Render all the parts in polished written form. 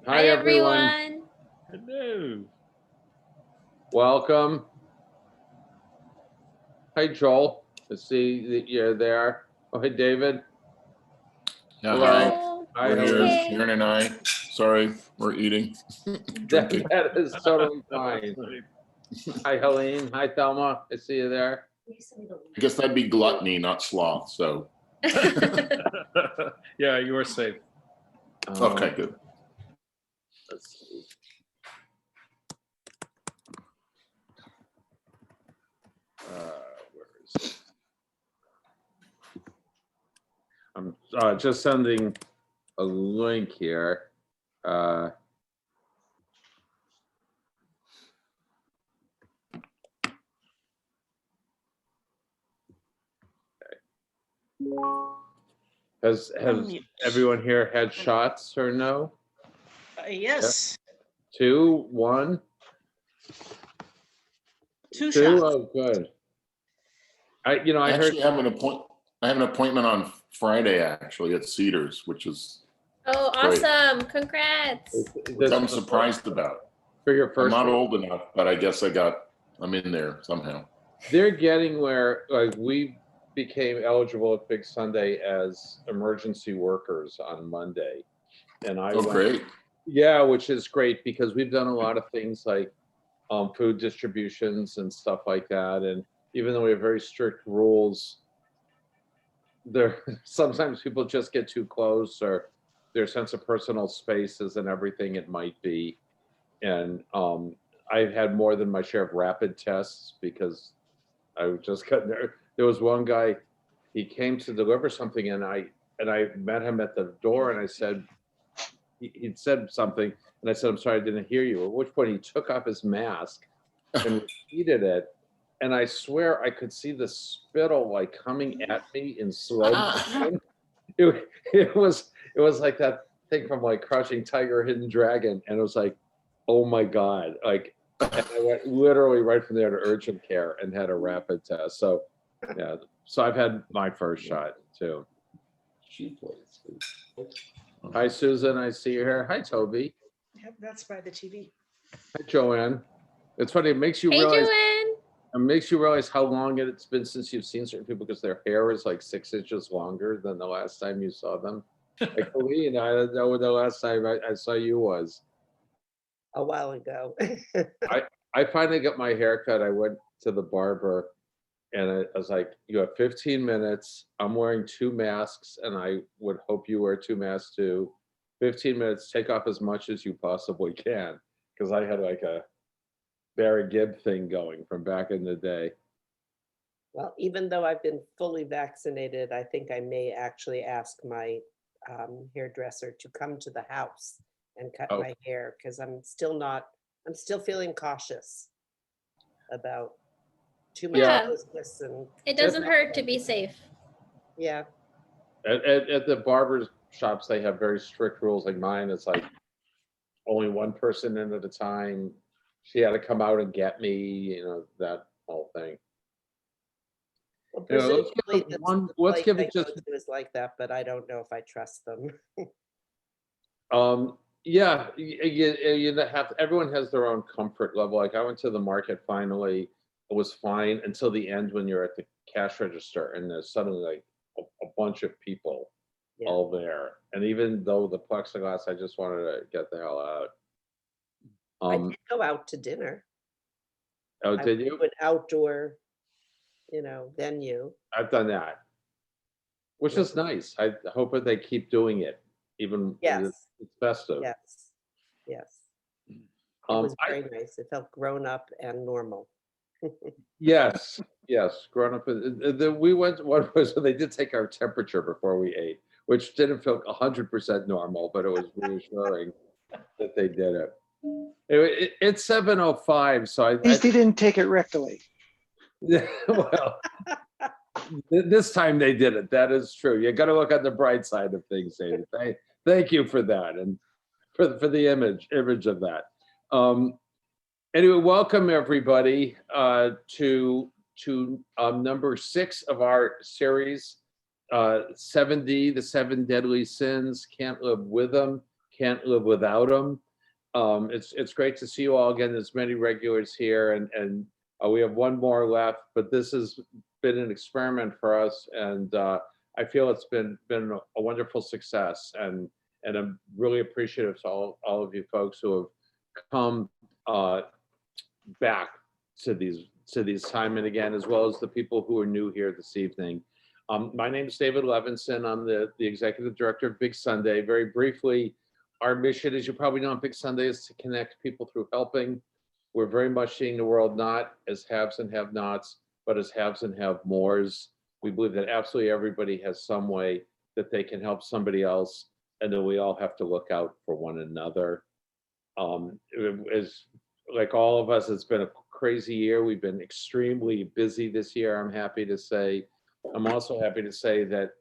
Hi, everyone. Hello. Welcome. Hi, Joel. I see that you're there. Oh, hey, David. Yeah, Hello. hi. Hi, We're how here, are you? Sharon and I. Sorry, we're eating, drinking. That is totally fine. Hi, Helene. Hi, Thelma. I see you there. I guess that'd be gluttony, not sloth. So, Yeah, you are safe. okay, good. Let's see. Where is it? I'm just sending a link here. Has everyone here had shots or no? Yes. 2, 1, Two 2. shots. Oh, good. I Actually, heard. I have an appointment on Friday actually at Cedars, which is Oh, great. awesome. Congrats. which I'm surprised about. For your I'm first not one? old enough, but I guess I'm in there somehow. They're getting where, like, we became eligible at Big Sunday as emergency workers on Monday. And I Oh, great. Yeah, which is great because we've done a lot of things like food distributions and stuff like that. And even though we have very strict rules, there sometimes people just get too close, or their sense of personal space isn't everything it might be. And I've had more than my share of rapid tests because I just got there. There was one guy, he came to deliver something, and I met him at the door, and I said, he'd said something, and I said, I'm sorry, I didn't hear you. At which point he took off his mask and repeated it. And I swear I could see the spittle like coming at me in slow motion. It was like that thing from like Crouching Tiger, Hidden Dragon. And it was like, oh my God. Like, and I went literally right from there to urgent care and had a rapid test. So yeah, so I've had my first shot too. She plays. Hi, Susan, I see you here. Hi, Toby. Yep, that's by the TV. Hi, Joanne. It's funny, it makes you Hey, realize Joanne. it makes you realize how long it's been since you've seen certain people, because their hair is like 6 inches longer than the last time you saw them. Like, Colleen, I don't know when the last time I saw you was. A while ago. I finally got my hair cut. I went to the barber and I was like, you have 15 minutes. I'm wearing 2 masks and I would hope you wear 2 masks too. 15 minutes, take off as much as you possibly can. Because I had like a Barry Gibb thing going from back in the day. Well, even though I've been fully vaccinated, I think I may actually ask my hairdresser to come to the house and cut my hair, because I'm still feeling cautious about too much closeness. And it doesn't hurt to be safe. Yeah. At the barber shops, they have very strict rules. Like mine, it's like only one person in at a time. She had to come out and get me, that whole thing. Well, let's give it just. It was like that, but I don't know if I trust them. Yeah, you have, everyone has their own comfort level. Like I went to the market finally, it was fine until the end when you're at the cash register and there's suddenly like a bunch of people all there. And even though the plexiglass, I just wanted to get the hell out. I did go out to dinner. Oh, did you? An outdoor, venue. I've done that, which is nice. I hope that they keep doing it, even it's festive. Yes. It was very nice. It felt grown up and normal. Yes, grown up. We went. What was? They did take our temperature before we ate, which didn't feel 100% normal, but it was reassuring that they did it. It's 7:05, so At least they didn't take it rectally. Yeah, well, this time they did it. That is true. You got to look on the bright side of things, David. Thank you for that, and for the image of that. Anyway, welcome everybody to number 6 of our series, 7D, the 7 deadly sins. Can't live with them, can't live without them. It's great to see you all again. There's many regulars here, and we have one more left, but this has been an experiment for us, and I feel it's been a wonderful success, and I'm really appreciative to all of you folks who have come back to these time and again, as well as the people who are new here this evening. My name is David Levinson. I'm the executive director of Big Sunday. Very briefly, our mission, as you probably know, on Big Sunday is to connect people through helping. We're very much seeing the world not as haves and have-nots, but as haves and have-mores. We believe that absolutely everybody has some way that they can help somebody else, and that we all have to look out for one another. As like all of us, it's been a crazy year. We've been extremely busy this year, I'm happy to say. I'm also happy to say that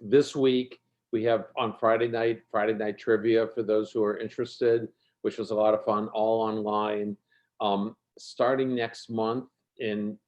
this week we have on Friday night trivia for those who are interested, which was a lot of fun, all online. Starting next month in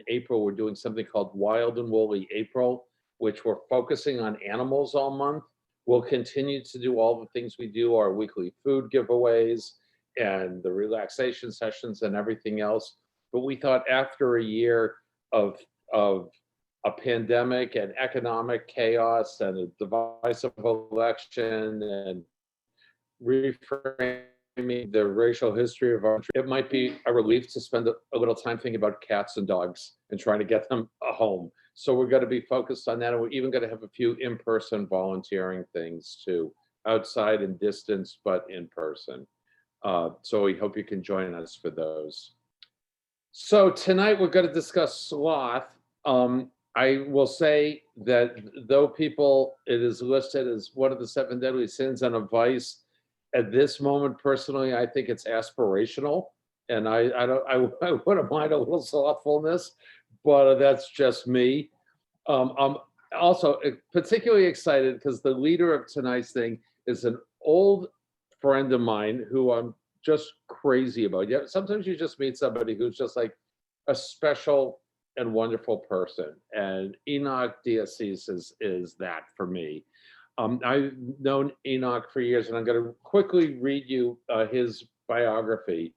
April, we're doing something called Wild and Woolly April, which we're focusing on animals all month. We'll continue to do all the things we do, our weekly food giveaways and the relaxation sessions and everything else. But we thought after a year of a pandemic and economic chaos and a divisive election and reframing the racial history of our country, it might be a relief to spend a little time thinking about cats and dogs and trying to get them a home. So we're going to be focused on that, and we're even going to have a few in-person volunteering things too, outside and distance, but in person. So we hope you can join us for those. So tonight we're going to discuss sloth. I will say that though it is listed as one of the 7 deadly sins and a vice, at this moment, personally, I think it's aspirational, and I wouldn't mind a little slothfulness, but that's just me. I'm also particularly excited because the leader of tonight's thing is an old friend of mine who I'm just crazy about. Yeah, sometimes you just meet somebody who's just like a special and wonderful person, and Enoch Diasis is that for me. I've known Enoch for years, and I'm going to quickly read you his biography.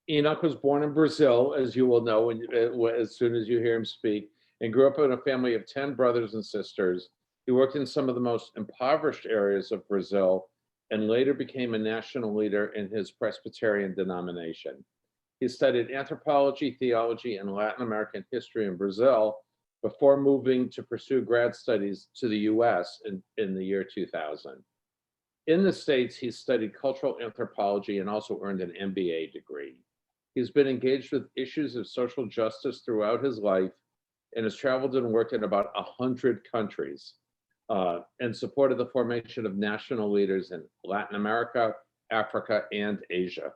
Enoch was born in Brazil, as you will know as soon as you hear him speak, and grew up in a family of 10 brothers and sisters. He worked in some of the most impoverished areas of Brazil and later became a national leader in his Presbyterian denomination. He studied anthropology, theology, and Latin American history in Brazil before moving to pursue grad studies to the US in the year 2000. In the States, he studied cultural anthropology and also earned an MBA degree. He's been engaged with issues of social justice throughout his life and has traveled and worked in about 100 countries and supported the formation of national leaders in Latin America, Africa, and Asia.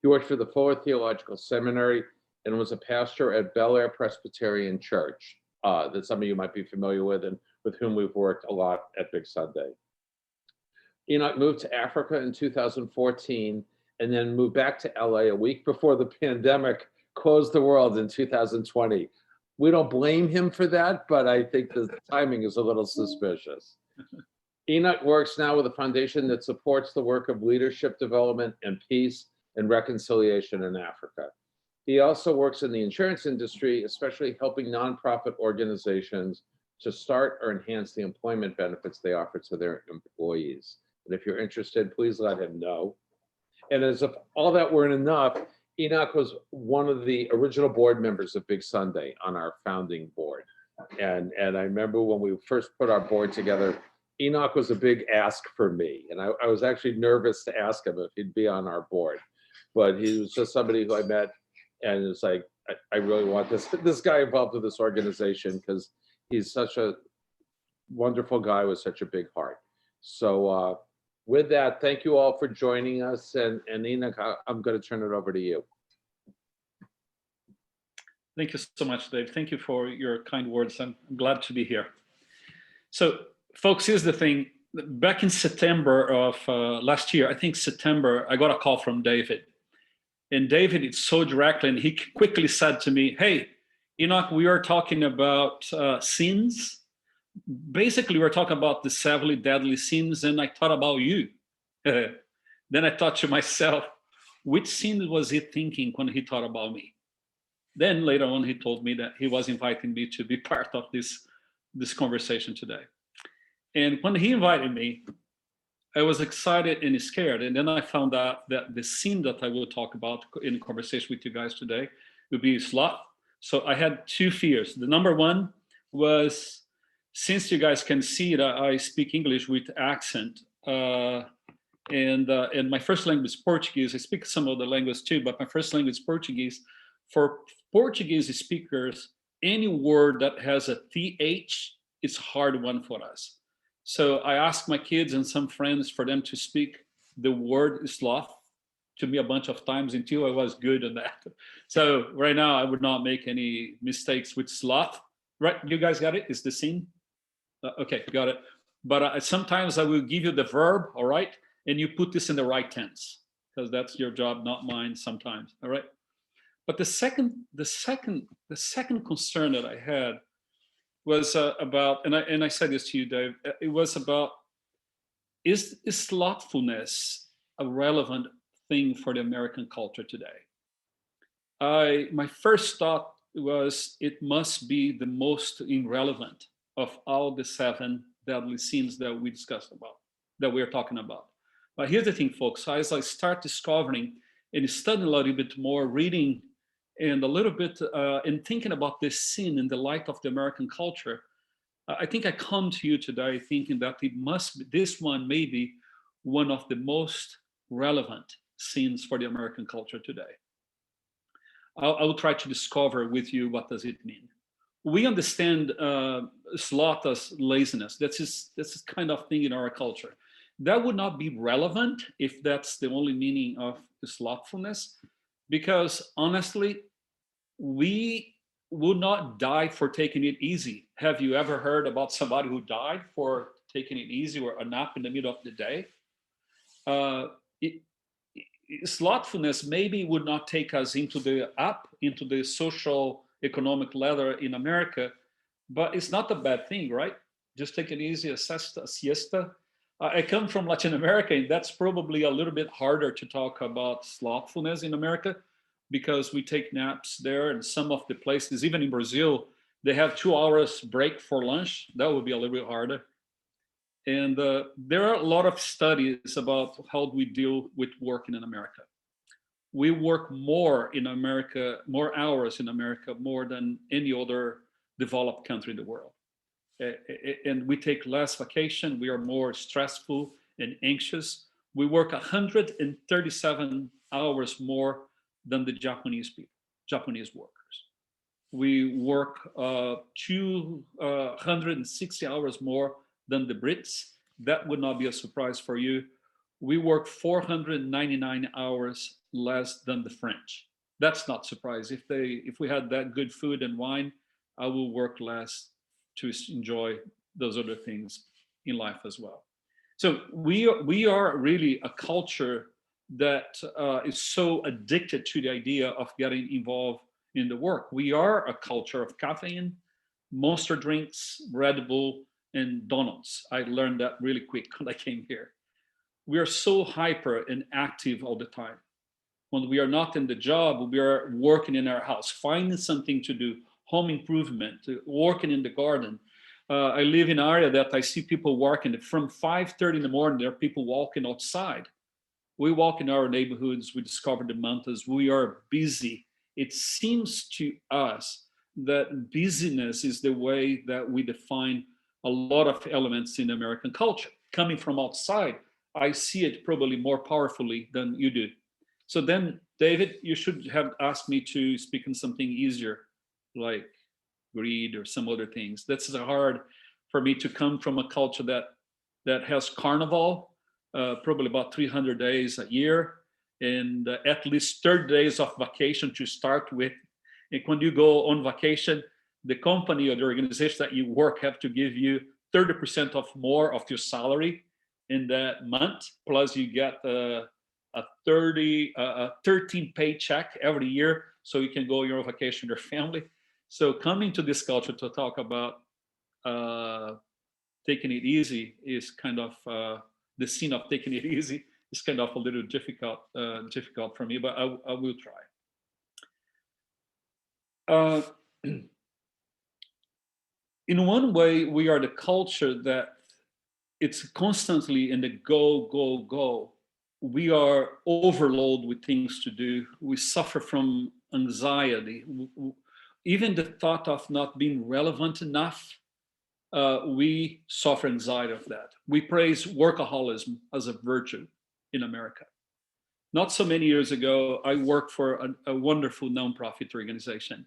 He worked for the Fuller Theological Seminary and was a pastor at Bel Air Presbyterian Church that some of you might be familiar with and with whom we've worked a lot at Big Sunday. Enoch moved to Africa in 2014 and then moved back to LA a week before the pandemic closed the world in 2020. We don't blame him for that, but I think the timing is a little suspicious. Enoch works now with a foundation that supports the work of leadership development and peace and reconciliation in Africa. He also works in the insurance industry, especially helping nonprofit organizations to start or enhance the employment benefits they offer to their employees. And if you're interested, please let him know. And as if all that weren't enough, Enoch was one of the original board members of Big Sunday on our founding board. And I remember when we first put our board together, Enoch was a big ask for me. And I was actually nervous to ask him if he'd be on our board. But he was just somebody who I met and it's like, I really want this guy involved with this organization because he's such a wonderful guy with such a big heart. So with that, thank you all for joining us. And Enoch, I'm going to turn it over to you. Thank you so much, Dave. Thank you for your kind words. I'm glad to be here. So, folks, here's the thing. Back in September of last year, I think September, I got a call from David. And David, it's so direct, and he quickly said to me, hey, Enoch, we are talking about sins, basically we're talking about the 70 deadly sins, and I thought about you. Then I thought to myself, which sin was he thinking when he thought about me? Then later on, he told me that he was inviting me to be part of this conversation today. And when he invited me, I was excited and scared. And then I found out that the sin that I will talk about in conversation with you guys today would be sloth. So I had two fears. The number one was, since you guys can see that I speak English with accent, and my first language is Portuguese. I speak some other languages too, but my first language is Portuguese. For Portuguese speakers, any word that has a TH is a hard one for us. So I asked my kids and some friends for them to speak the word sloth to me a bunch of times until I was good at that. So right now I would not make any mistakes with sloth. Right, you guys got it? Is the scene? Okay, got it. But sometimes I will give you the verb, all right? And you put this in the right tense, because that's your job, not mine sometimes, all right? But the second concern that I had was about, and I said this to you, Dave, it was about, is slothfulness a relevant thing for the American culture today? My first thought was it must be the most irrelevant of all the 7 deadly sins that we discussed about, that we're talking about. But here's the thing, folks. As I start discovering and studying a little bit more, reading and a little bit and thinking about this sin in the light of the American culture, I think I come to you today thinking that it must be, this one may be one of the most relevant sins for the American culture today. I will try to discover with you what does it mean. We understand sloth as laziness. That's this kind of thing in our culture. That would not be relevant if that's the only meaning of slothfulness, because honestly, we would not die for taking it easy. Have you ever heard about somebody who died for taking it easy or a nap in the middle of the day? Slothfulness maybe would not take us into the social economic ladder in America, but it's not a bad thing, right? Just take it easy, a siesta. I come from Latin America, and that's probably a little bit harder to talk about slothfulness in America, because we take naps there, and some of the places, even in Brazil, they have 2 hours break for lunch. That would be a little bit harder. And there are a lot of studies about how we deal with working in America. We work more in America, more hours in America, more than any other developed country in the world. And we take less vacation. We are more stressful and anxious. We work 137 hours more than the Japanese workers. We work 260 hours more than the Brits. That would not be a surprise for you. We work 499 hours less than the French. That's not surprising. If we had that good food and wine, I will work less to enjoy those other things in life as well. So we are really a culture that is so addicted to the idea of getting involved in the work. We are a culture of caffeine, Monster drinks, Red Bull, and donuts. I learned that really quick when I came here. We are so hyper and active all the time. When we are not in the job, we are working in our house, finding something to do, home improvement, working in the garden. I live in an area that I see people working from 5:30 in the morning. There are people walking outside. We walk in our neighborhoods. We discover the mountains. We are busy. It seems to us that busyness is the way that we define a lot of elements in American culture. Coming from outside, I see it probably more powerfully than you do. So then, David, you should have asked me to speak on something easier, like greed or some other things. That's hard for me to come from a culture that has carnival, probably about 300 days a year, and at least 30 days of vacation to start with. And when you go on vacation, the company or the organization that you work have to give you 30% of more of your salary in that month, plus you get a 13 paycheck every year, so you can go on your vacation with your family. So coming to this culture to talk about taking it easy is kind of the scene of taking it easy is kind of a little difficult for me, but I will try. In one way, we are the culture that it's constantly in the go, go, go. We are overloaded with things to do. We suffer from anxiety. Even the thought of not being relevant enough, we suffer anxiety of that. We praise workaholism as a virtue in America. Not so many years ago, I worked for a wonderful nonprofit organization.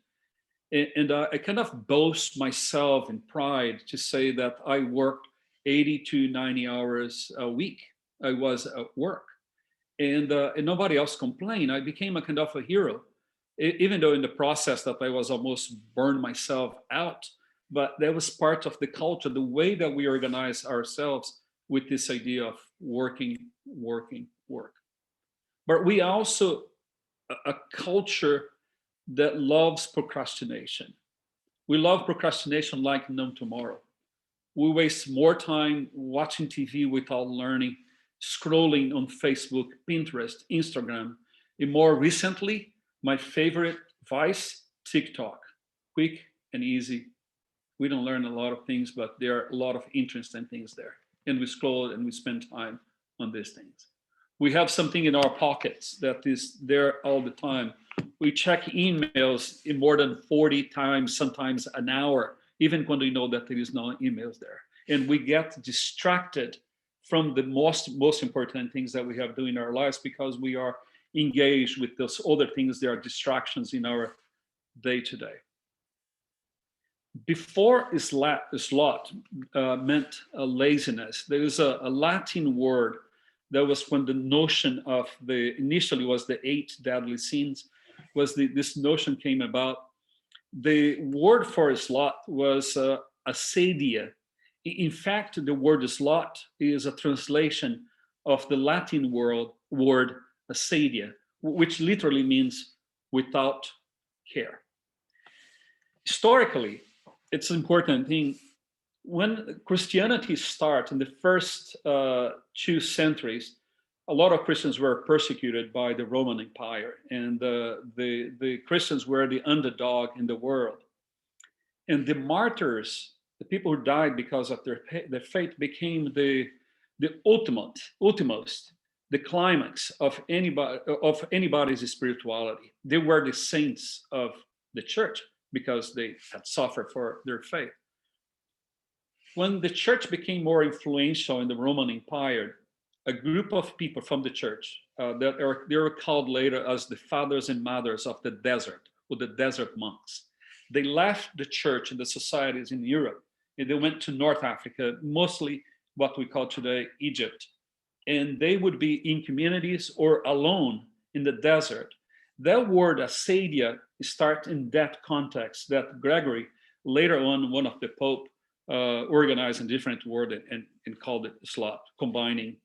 And I kind of boast myself in pride to say that I worked 80 to 90 hours a week. I was at work. And nobody else complained. I became a kind of a hero, even though in the process that I was almost burned myself out. But that was part of the culture, the way that we organize ourselves with this idea of working, working, work. But we also a culture that loves procrastination. We love procrastination like no tomorrow. We waste more time watching TV without learning, scrolling on Facebook, Pinterest, Instagram, and more recently, my favorite vice, TikTok. Quick and easy. We don't learn a lot of things, but there are a lot of interesting things there. And we scroll and we spend time on these things. We have something in our pockets that is there all the time. We check emails in more than 40 times, sometimes an hour, even when we know that there is no emails there. And we get distracted from the most important things that we have to do in our lives because we are engaged with those other things. There are distractions in our day-to-day. Before sloth meant laziness, there is a Latin word that was when the notion of initially was the 8 deadly sins, this notion came about. The word for sloth was acedia. In fact, the word sloth is a translation of the Latin word acedia, which literally means without care. Historically, it's an important thing. When Christianity started in the first 2 centuries, a lot of Christians were persecuted by the Roman Empire, and the Christians were the underdog in the world. And the martyrs, the people who died because of their faith, became the utmost, the climax of anybody's spirituality. They were the saints of the church because they had suffered for their faith. When the church became more influential in the Roman Empire, a group of people from the church they were called later as the fathers and mothers of the desert, or the desert monks. They left the church and the societies in Europe, and they went to North Africa, mostly what we call today Egypt. And they would be in communities or alone in the desert. That word acedia starts in that context that Gregory, later on, one of the Pope, organized a different word and called it sloth, combining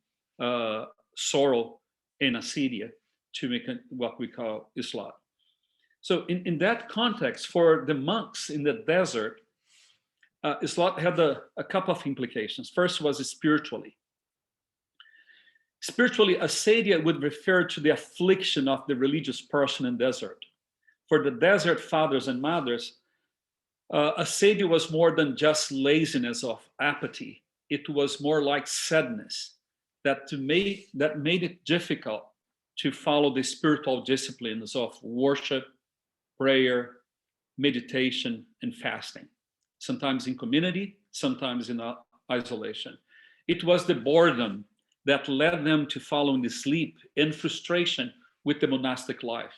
sorrow and acedia to make what we call sloth. So in that context, for the monks in the desert, sloth had a couple of implications. First was spiritually. Spiritually, acedia would refer to the affliction of the religious person in desert. For the desert fathers and mothers, acedia was more than just laziness of apathy. It was more like sadness that made it difficult to follow the spiritual disciplines of worship, prayer, meditation, and fasting. Sometimes in community, sometimes in isolation. It was the boredom that led them to following the sleep and frustration with the monastic life.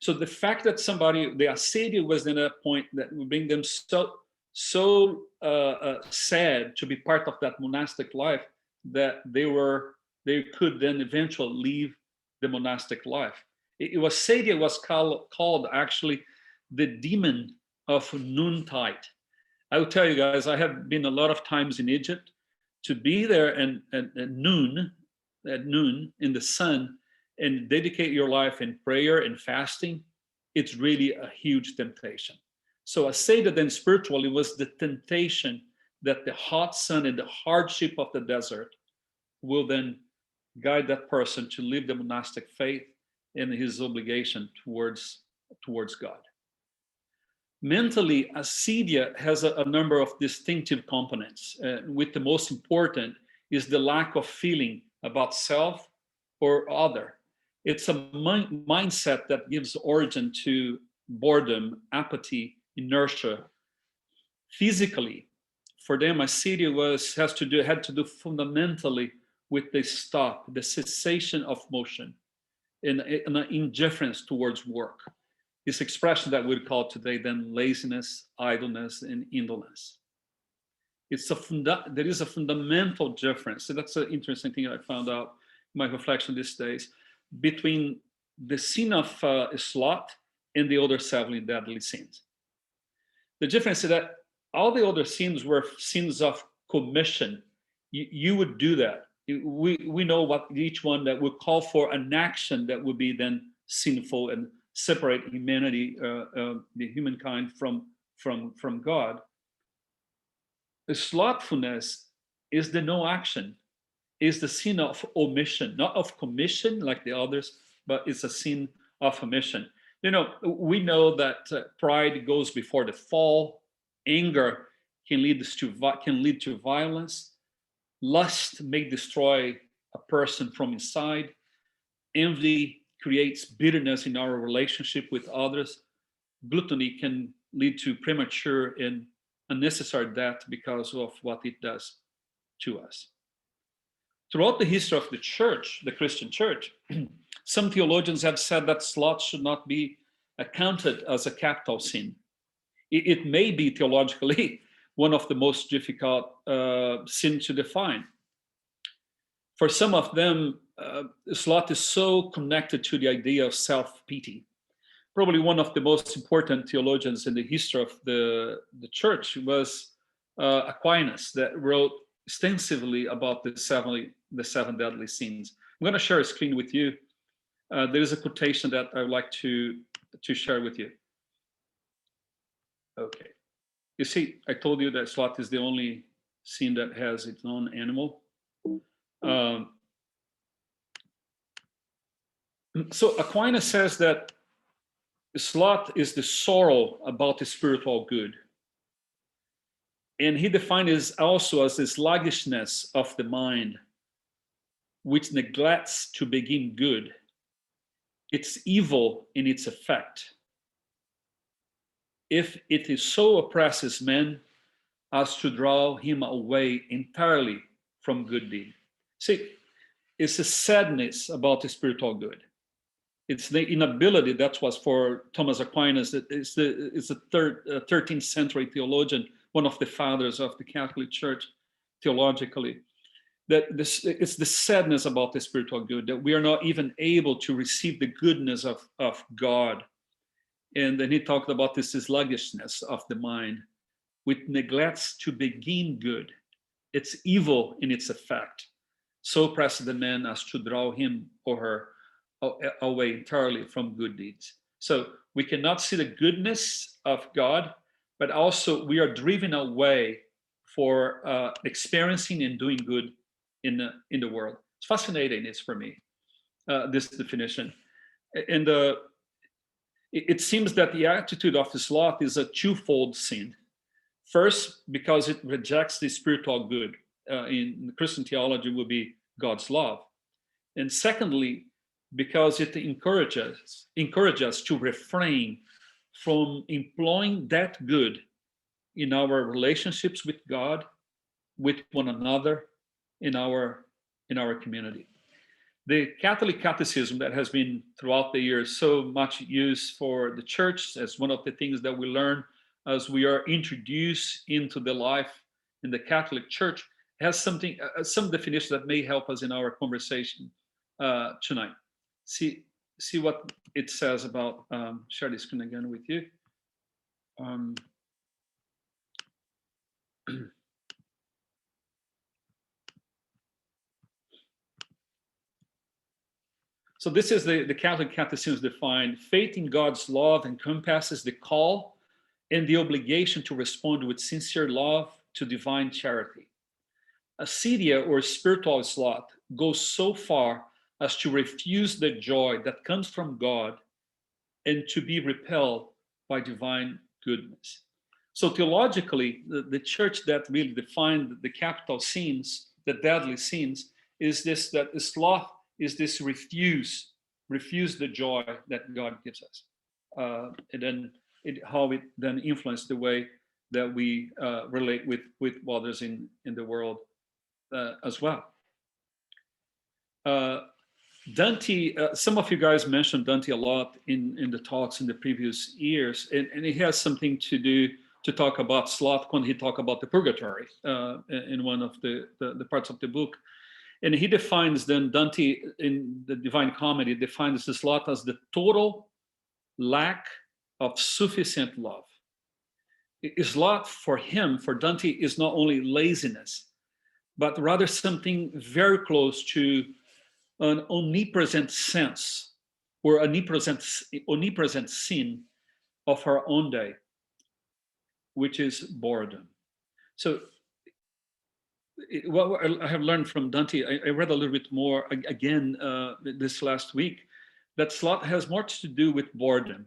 So the fact that the acedia was in a point that would bring them so sad to be part of that monastic life that they could then eventually leave the monastic life. Acedia was called actually the Demon of Noontide. I will tell you guys, I have been a lot of times in Egypt. To be there at noon in the sun and dedicate your life in prayer and fasting, it's really a huge temptation. So acedia then spiritually was the temptation that the hot sun and the hardship of the desert will then guide that person to live the monastic faith and his obligation towards God. Mentally, acedia has a number of distinctive components, with the most important is the lack of feeling about self or other. It's a mindset that gives origin to boredom, apathy, inertia. Physically, for them, acedia had to do fundamentally with the stop, the cessation of motion, and an indifference towards work. This expression that we'd call today then laziness, idleness, and indolence. There is a fundamental difference. So that's an interesting thing I found out in my reflection these days between the sin of Sloth and the other 7 deadly sins. The difference is that all the other sins were sins of commission. You would do that. We know what each one that would call for an action that would be then sinful and separate humanity, the humankind from God. The slothfulness is the no action, is the sin of omission, not of commission like the others, but it's a sin of omission. You know, we know that pride goes before the fall. Anger can lead to violence. Lust may destroy a person from inside. Envy creates bitterness in our relationship with others. Gluttony can lead to premature and unnecessary death because of what it does to us. Throughout the history of the church, the Christian church, some theologians have said that sloth should not be accounted as a capital sin. It may be theologically one of the most difficult sins to define. For some of them, sloth is so connected to the idea of self-pity. Probably one of the most important theologians in the history of the church was Aquinas, that wrote extensively about the seven deadly sins. I'm going to share a screen with you. There is a quotation that I would like to share with you. Okay. You see, I told you that sloth is the only sin that has its own animal. So Aquinas says that sloth is the sorrow about the spiritual good. And he defines it also as the sluggishness of the mind, which neglects to begin good. It's evil in its effect, if it is so oppresses man as to draw him away entirely from good deed. See, it's a sadness about the spiritual good. It's the inability, that was for Thomas Aquinas, it's a 13th century theologian, one of the fathers of the Catholic Church theologically, that it's the sadness about the spiritual good, that we are not even able to receive the goodness of God. And then he talked about this sluggishness of the mind, which neglects to begin good. It's evil in its effect. So oppresses the man as to draw him or her away entirely from good deeds. So we cannot see the goodness of God, but also we are driven away for experiencing and doing good in the world. It's fascinating, it's for me, this definition. And it seems that the attitude of the sloth is a twofold sin. First, because it rejects the spiritual good. In Christian theology would be God's love. And secondly, because it encourages us to refrain from employing that good in our relationships with God, with one another, in our community. The Catholic Catechism that has been throughout the years so much used for the church as one of the things that we learn as we are introduced into the life in the Catholic Church has some definition that may help us in our conversation tonight. See what it says about, share the screen again with you. So this is the Catholic Catechism defined. Faith in God's love encompasses the call and the obligation to respond with sincere love to divine charity. Acedia, or spiritual sloth, goes so far as to refuse the joy that comes from God and to be repelled by divine goodness. So theologically, the church that really defined the capital sins, the deadly sins, is this, that the sloth is this refuse the joy that God gives us. And then how it then influenced the way that we relate with others in the world as well. Dante, some of you guys mentioned Dante a lot in the talks in the previous years, and he has something to do to talk about sloth when he talked about the purgatory in one of the parts of the book. And he defines then, Dante in the Divine Comedy defines the sloth as the total lack of sufficient love. Sloth for him, for Dante, is not only laziness, but rather something very close to an omnipresent sense or omnipresent sin of our own day, which is boredom. So what I have learned from Dante, I read a little bit more again this last week, that sloth has more to do with boredom.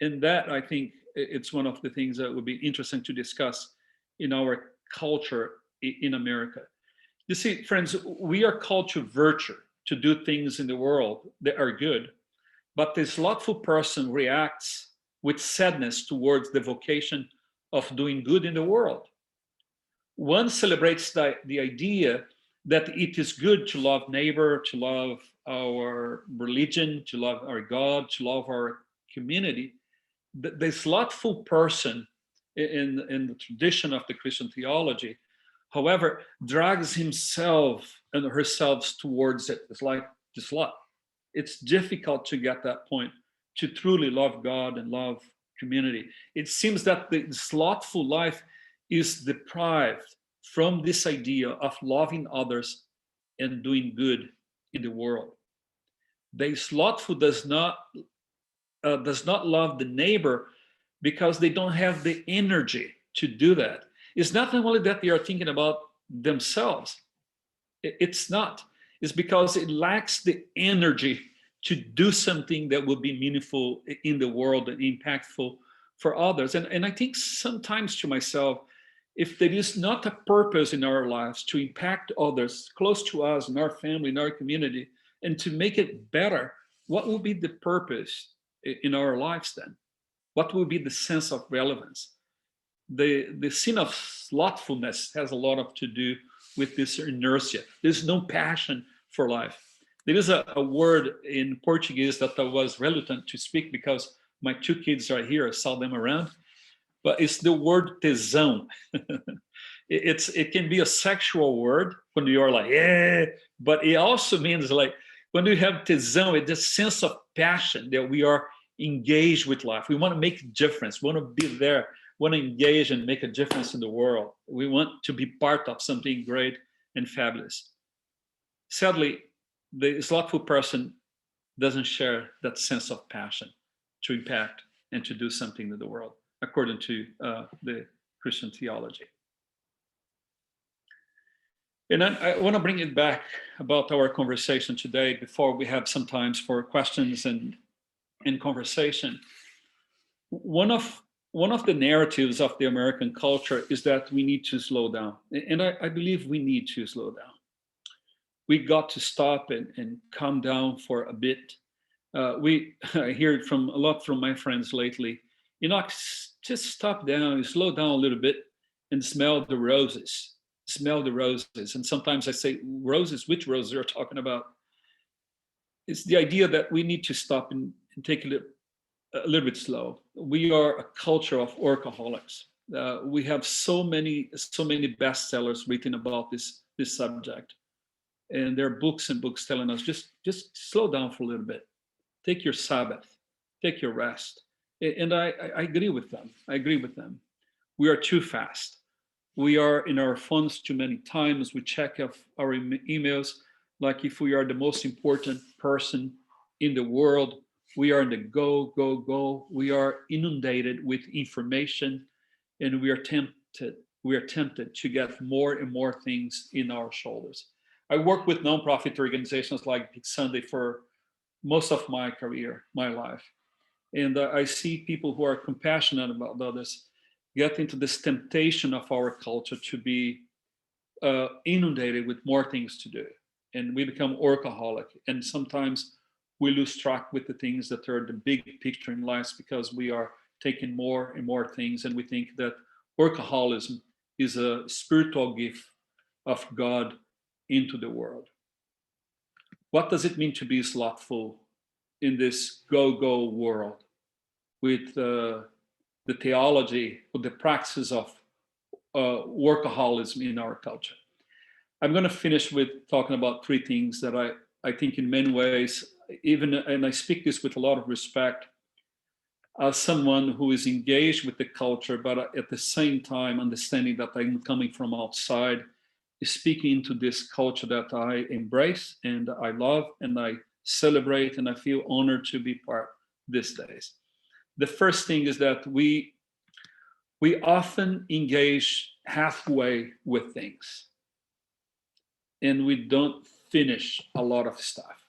And that, I think, it's one of the things that would be interesting to discuss in our culture in America. You see, friends, we are called to virtue, to do things in the world that are good, but the slothful person reacts with sadness towards the vocation of doing good in the world. One celebrates the idea that it is good to love neighbor, to love our religion, to love our God, to love our community. The slothful person in the tradition of the Christian theology, however, drags himself and herself towards it. It's like the sloth. It's difficult to get that point, to truly love God and love community. It seems that the slothful life is deprived from this idea of loving others and doing good in the world. The slothful does not love the neighbor because they don't have the energy to do that. It's not only that they are thinking about themselves. It's not. It's because it lacks the energy to do something that would be meaningful in the world and impactful for others. And I think sometimes to myself, if there is not a purpose in our lives to impact others close to us, in our family, in our community, and to make it better, what will be the purpose in our lives then? What will be the sense of relevance? The sin of slothfulness has a lot to do with this inertia. There's no passion for life. There is a word in Portuguese that I was reluctant to speak because my two kids are here, I saw them around, but it's the word tesão. It can be a sexual word when you're like, yeah, but it also means like when you have tesão, it's a sense of passion that we are engaged with life. We want to make a difference, we want to be there, want to engage and make a difference in the world. We want to be part of something great and fabulous. Sadly, the slothful person doesn't share that sense of passion to impact and to do something in the world, according to the Christian theology. And I want to bring it back about our conversation today before we have some time for questions and conversation. One of the narratives of the American culture is that we need to slow down. And I believe we need to slow down. We got to stop and calm down for a bit. I hear it from a lot from my friends lately. Just stop down, slow down a little bit and smell the roses. Smell the roses. And sometimes I say, roses, which roses are you talking about? It's the idea that we need to stop and take a little bit slow. We are a culture of workaholics. We have so many bestsellers written about this subject. And there are books and books telling us, just slow down for a little bit. Take your Sabbath, take your rest. And I agree with them. I agree with them. We are too fast. We are in our phones too many times. We check our emails like if we are the most important person in the world. We are in the go. We are inundated with information and we are tempted we are tempted to get more and more things in our shoulders. I work with nonprofit organizations like Big Sunday for most of my career, my life. And I see people who are compassionate about others get into this temptation of our culture to be inundated with more things to do. And we become workaholic. And sometimes we lose track with the things that are the big picture in life because we are taking more and more things. And we think that workaholism is a spiritual gift of God into the world. What does it mean to be slothful in this go-go world with the theology or the practices of workaholism in our culture? I'm going to finish with talking about three things that I think in many ways, even, and I speak this with a lot of respect, as someone who is engaged with the culture, but at the same time understanding that I'm coming from outside, speaking into this culture that I embrace and I love and I celebrate, and I feel honored to be part these days. The first thing is that we often engage halfway with things, and we don't finish a lot of stuff.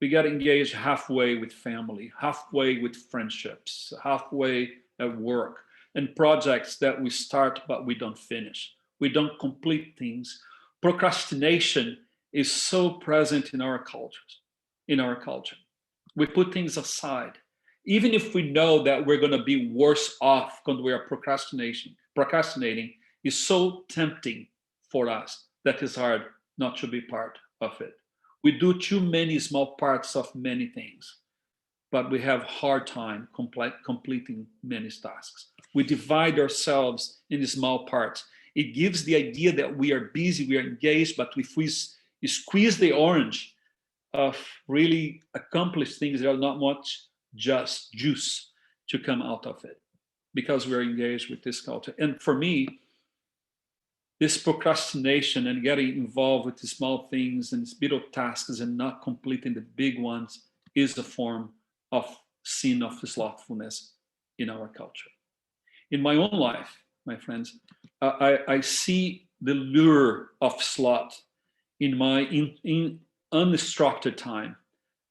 We got engaged halfway with family, halfway with friendships, halfway at work, and projects that we start but we don't finish. We don't complete things. Procrastination is so present in our cultures, in our culture. We put things aside. Even if we know that we're going to be worse off when we are procrastinating is so tempting for us that it's hard not to be part of it. We do too many small parts of many things, but we have hard time completing many tasks. We divide ourselves into small parts. It gives the idea that we are busy, we are engaged, but if we squeeze the orange of really accomplished things, there are not much just juice to come out of it because we're engaged with this culture. And for me, this procrastination and getting involved with the small things and little tasks and not completing the big ones is a form of sin of slothfulness in our culture. In my own life, my friends, I see the lure of sloth in my in unstructured time.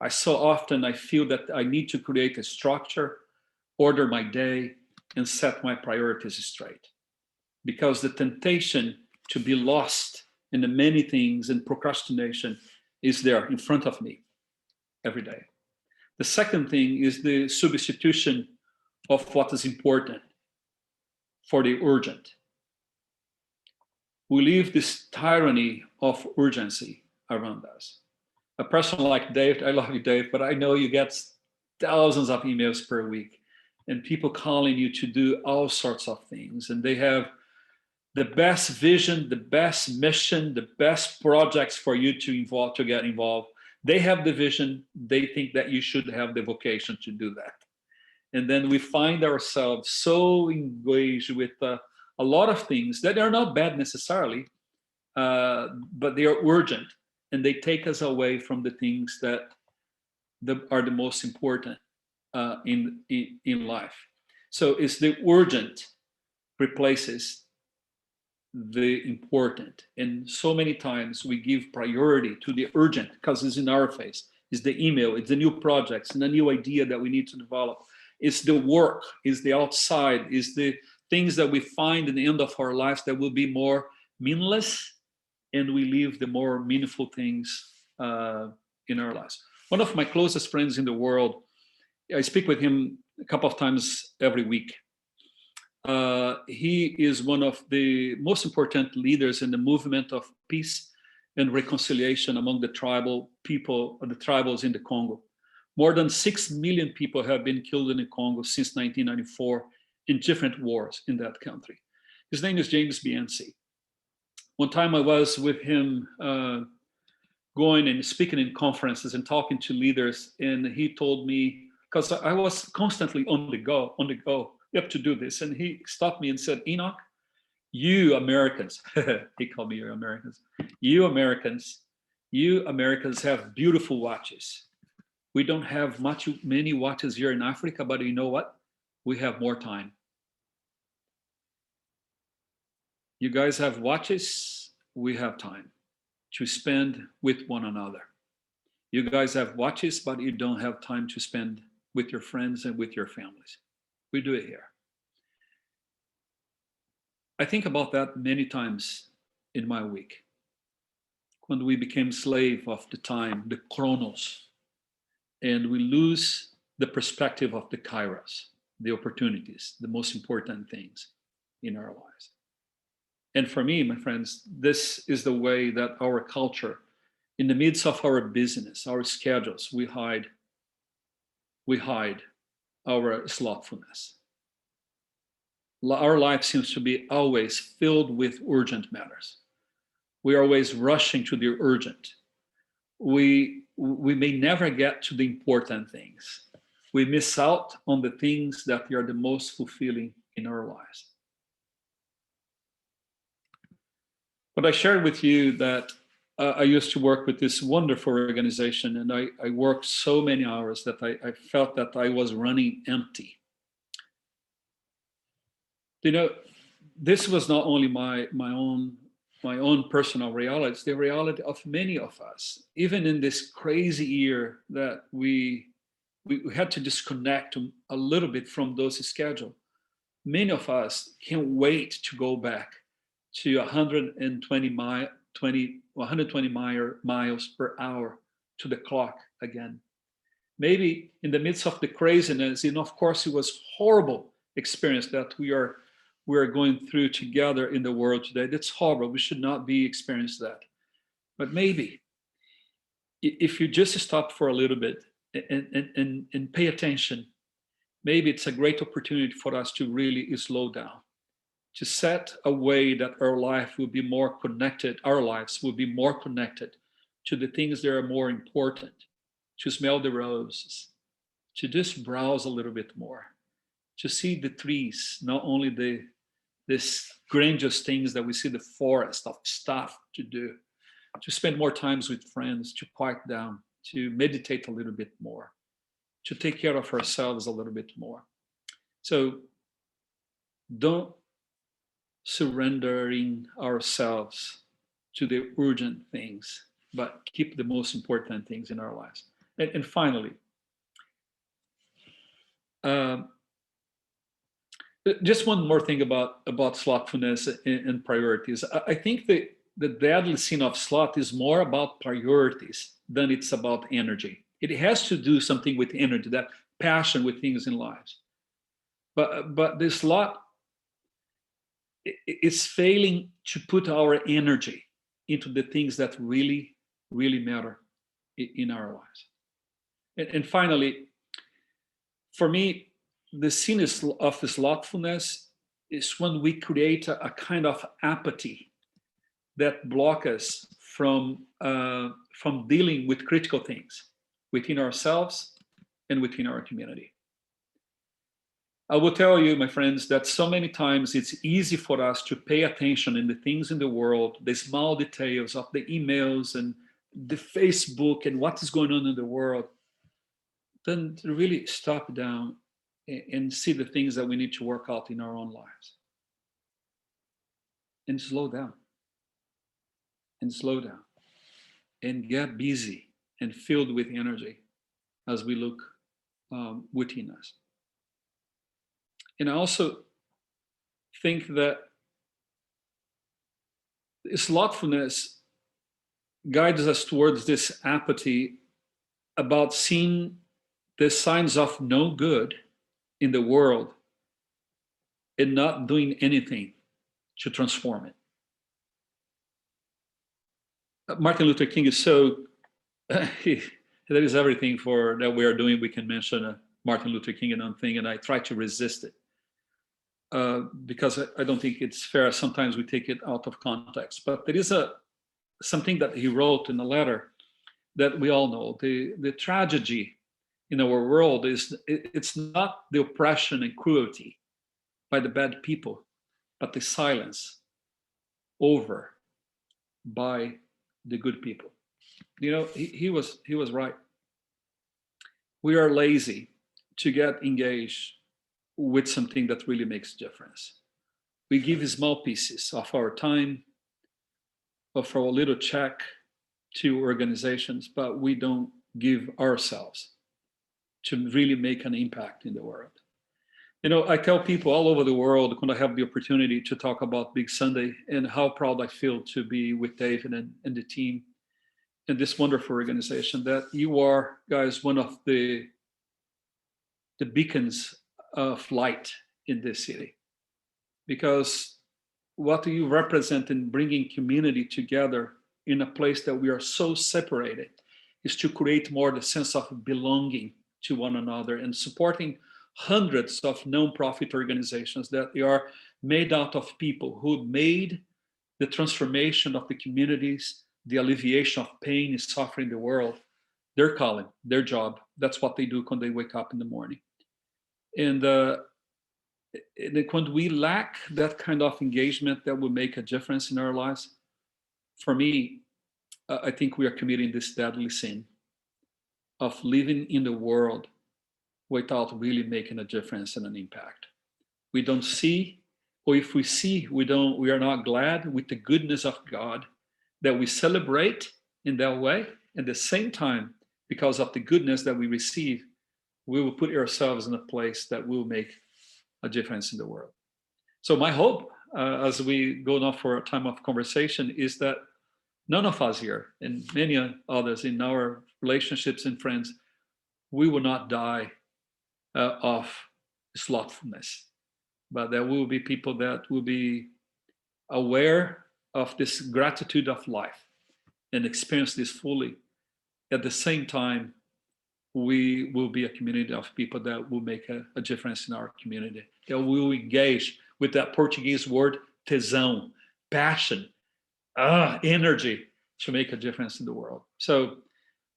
I so often I feel that I need to create a structure, order my day, and set my priorities straight. Because the temptation to be lost in the many things and procrastination is there in front of me every day. The second thing is the substitution of what is important for the urgent. We live this tyranny of urgency around us. A person like Dave, I love you, Dave, but I know you get thousands of emails per week and people calling you to do all sorts of things. And they have the best vision, the best mission, the best projects for you to get involved. They have the vision. They think that you should have the vocation to do that. And then we find ourselves so engaged with a lot of things that are not bad necessarily, but they are urgent, and they take us away from the things that are the most important in life. So it's the urgent replaces the important, and so many times we give priority to the urgent because it's in our face. It's the email, it's the new projects, and the new idea that we need to develop. It's the work, it's the outside, it's the things that we find in the end of our lives that will be more meaningless, and we leave the more meaningful things in our lives. One of my closest friends in the world, I speak with him a couple of times every week. He is one of the most important leaders in the movement of peace and reconciliation among the tribal people, the tribals in the Congo. More than 6 million people have been killed in the Congo since 1994 in different wars in that country. His name is James Bianci. One time I was with him going and speaking in conferences and talking to leaders, and he told me, because I was constantly on the go, you have to do this. And he stopped me and said, Enoch, you Americans, he called me Americans, you Americans have beautiful watches. We don't have many watches here in Africa, but you know what? We have more time. You guys have watches, we have time to spend with one another. You guys have watches, but you don't have time to spend with your friends and with your families. We do it here. I think about that many times in my week. When we became slave of the time, the chronos, and we lose the perspective of the kairos, the opportunities, the most important things in our lives. And for me, my friends, this is the way that our culture, in the midst of our business, our schedules, we hide our slothfulness. Our life seems to be always filled with urgent matters. We are always rushing to the urgent. We may never get to the important things. We miss out on the things that are the most fulfilling in our lives. But I shared with you that I used to work with this wonderful organization, and I worked so many hours that I felt that I was running empty. You know, this was not only my own personal reality, it's the reality of many of us. Even in this crazy year that we had to disconnect a little bit from those schedules, many of us can't wait to go back to 120 miles per hour to the clock again. Maybe in the midst of the craziness, and of course it was horrible experience that we are going through together in the world today. That's horrible. We should not be experiencing that. But maybe if you just stop for a little bit and pay attention, maybe it's a great opportunity for us to really slow down, to set a way that our life will be more connected, our lives will be more connected to the things that are more important, to smell the roses, to just browse a little bit more, to see the trees, not only this grandiose things that we see, the forest of stuff to do, to spend more times with friends, to quiet down, to meditate a little bit more, to take care of ourselves a little bit more. So don't surrendering ourselves to the urgent things, but keep the most important things in our lives. And finally, just one more thing about slothfulness and priorities. I think that the deadly sin of sloth is more about priorities than it's about energy. It has to do something with energy, that passion with things in lives. But the sloth is failing to put our energy into the things that really, really matter in our lives. And finally, for me, the sin of slothfulness is when we create a kind of apathy that blocks us from dealing with critical things within ourselves and within our community. I will tell you, my friends, that so many times it's easy for us to pay attention in the things in the world, the small details of the emails and the Facebook and what is going on in the world, than to really stop down and see the things that we need to work out in our own lives. And slow down. And slow down. And get busy and filled with energy as we look within us. And I also think that slothfulness guides us towards this apathy about seeing the signs of no good in the world and not doing anything to transform it. Martin Luther King is so, that is everything for that we are doing. We can mention Martin Luther King and one thing, and I try to resist it because I don't think it's fair. Sometimes we take it out of context, but there is something that he wrote in a letter that we all know. The tragedy in our world is it's not the oppression and cruelty by the bad people, but the silence over by the good people. You know, he was right. We are lazy to get engaged with something that really makes a difference. we give small pieces of our time, of our little check to organizations, but we don't give ourselves to really make an impact in the world. You know, I tell people all over the world when I have the opportunity to talk about Big Sunday and how proud I feel to be with David and the team and this wonderful organization, that you are, guys, one of the beacons of light in this city. Because what you represent in bringing community together in a place that we are so separated is to create more the sense of belonging to one another and supporting hundreds of non-profit organizations that they are made out of people who made the transformation of the communities, the alleviation of pain and suffering in the world, their calling, their job. That's what they do when they wake up in the morning. And when we lack that kind of engagement that will make a difference in our lives, for me, I think we are committing this deadly sin of living in the world without really making a difference and an impact. We don't see, or if we see, we are not glad with the goodness of God that we celebrate in that way. At the same time, because of the goodness that we receive, we will put ourselves in a place that will make a difference in the world. So my hope, as we go now for a time of conversation, is that none of us here, and many others in our relationships and friends, we will not die of slothfulness, but there will be people that will be aware of this gratitude of life and experience this fully. At the same time, we will be a community of people that will make a difference in our community, that will engage with that Portuguese word, tesão, passion, energy to make a difference in the world. So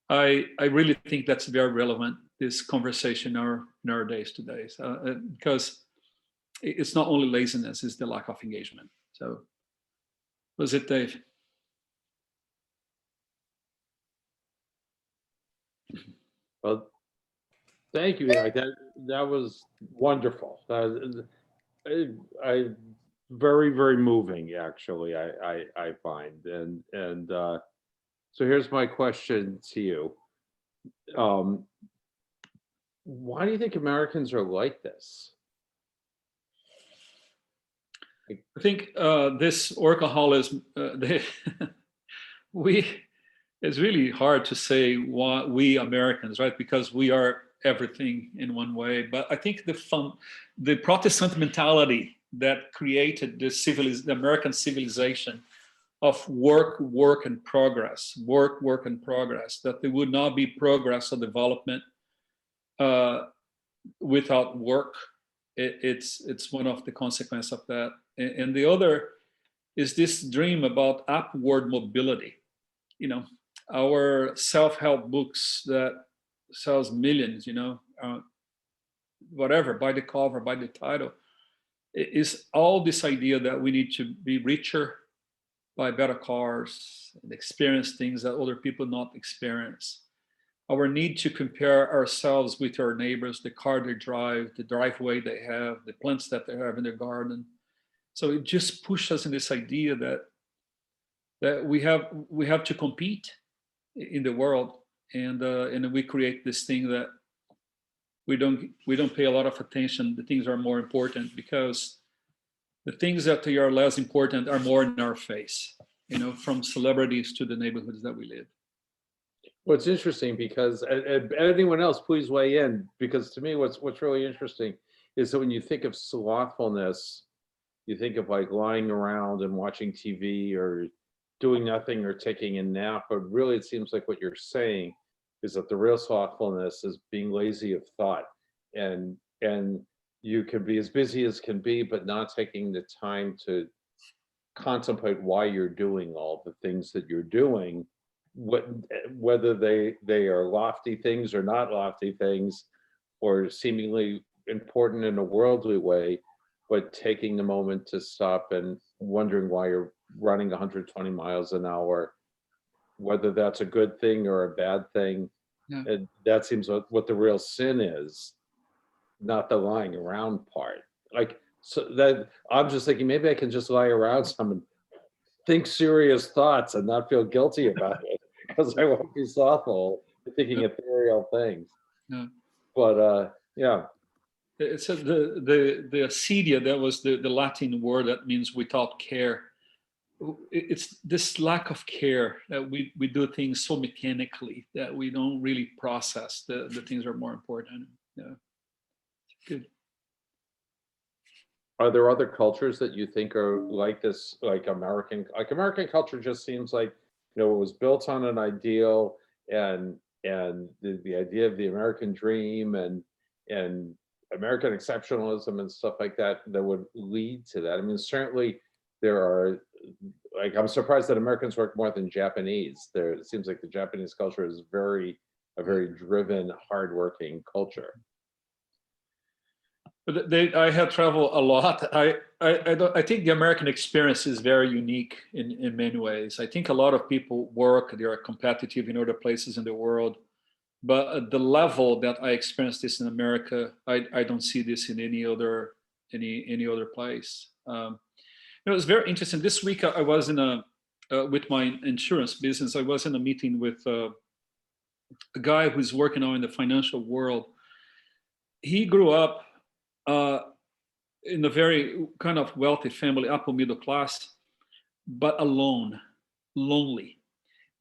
I really think that's very relevant, this conversation in our days today, because it's not only laziness, it's the lack of engagement. So was it, Dave? Well, thank you. Like that was wonderful. I very, very moving, actually, I find. And so here's my question to you. Why do you think Americans are like this? I think this workaholism, it's really hard to say what we Americans, right? Because we are everything in one way. But I think the Protestant mentality that created the American civilization of work and progress, that there would not be progress or development without work. It's one of the consequences of that. And the other is this dream about upward mobility. You know, our self-help books that sells millions, whatever, by the cover, by the title, is all this idea that we need to be richer, buy better cars, and experience things that other people not experience. Our need to compare ourselves with our neighbors, the car they drive, the driveway they have, the plants that they have in their garden. So it just pushes us in this idea that we have to compete in the world, and we create this thing that we don't pay a lot of attention. The things are more important because the things that are less important are more in our face, from celebrities to the neighborhoods that we live. Well, it's interesting because anyone else, please weigh in, because to me, what's really interesting is that when you think of slothfulness, you think of like lying around and watching TV or doing nothing or taking a nap, but really it seems like what you're saying is that the real slothfulness is being lazy of thought, and you can be as busy as can be, but not taking the time to contemplate why you're doing all the things that you're doing, whether they are lofty things or not lofty things, or seemingly important in a worldly way, but taking the moment to stop and wondering why you're running 120 miles an hour, whether that's a good thing or a bad thing. Yeah. And that seems what the real sin is, not the lying around part. Like, So that I'm just thinking maybe I can just lie around some and think serious thoughts and not feel guilty about it because I won't be thoughtful thinking ethereal things. Yeah. But yeah, It's the acedia, that was the Latin word that means without care. It's this lack of care that we do things so mechanically that we don't really process the things that are more important. Yeah, good. are there other cultures that you think are like this, like American culture just seems like, it was built on an ideal and the idea of the American dream and American exceptionalism and stuff like that that would lead to that. I mean, certainly there are, like, I'm surprised that Americans work more than Japanese. It seems like the Japanese culture is a very driven, hardworking culture. But I have traveled a lot. I think the American experience is very unique in many ways. I think a lot of people work, they are competitive in other places in the world. But at the level that I experienced this in America, I don't see this in any other place. It was very interesting. This week I was with my insurance business. I was in a meeting with a guy who's working now in the financial world. He grew up in a very kind of wealthy family, upper middle class, but alone, lonely.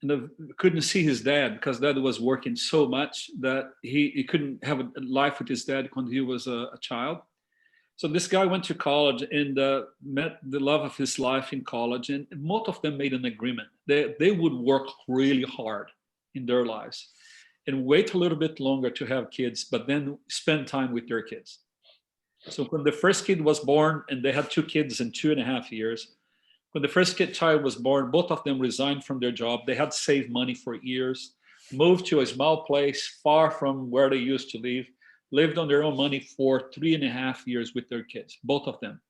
And couldn't see his dad because dad was working so much that he couldn't have a life with his dad when he was a child. So this guy went to college and met the love of his life in college, and most of them made an agreement. They would work really hard in their lives and wait a little bit longer to have kids, but then spend time with their kids. So when the first kid was born, and they had 2 kids in 2.5 years, when the first child was born, both of them resigned from their job. They had saved money for years, moved to a small place far from where they used to live, lived on their own money for 3.5 years with their kids, both of them.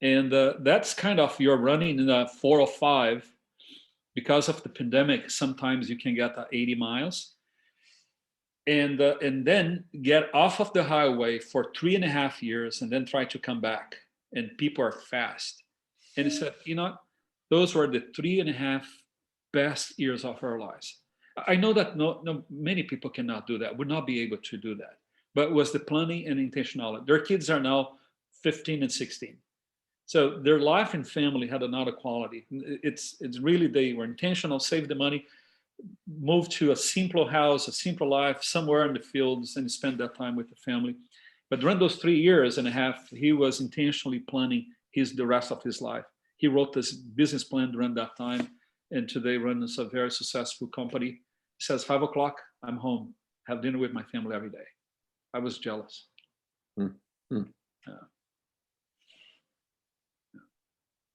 And that's kind of, you're running in a 405. Because of the pandemic, sometimes you can get 80 miles. And then get off of the highway for 3.5 years and then try to come back. And people are fast. And he said, those were the 3.5 best years of our lives. I know that many people cannot do that, would not be able to do that. But it was the planning and intentionality. Their kids are now 15 and 16. So their life and family had another quality. It's really, they were intentional, saved the money, moved to a simpler house, a simpler life, somewhere in the fields, and spent that time with the family. But during those 3.5 years, he was intentionally planning the rest of his life. He wrote this business plan during that time, and today runs a very successful company. He says, 5 o'clock, I'm home, have dinner with my family every day. I was jealous. Mm-hmm.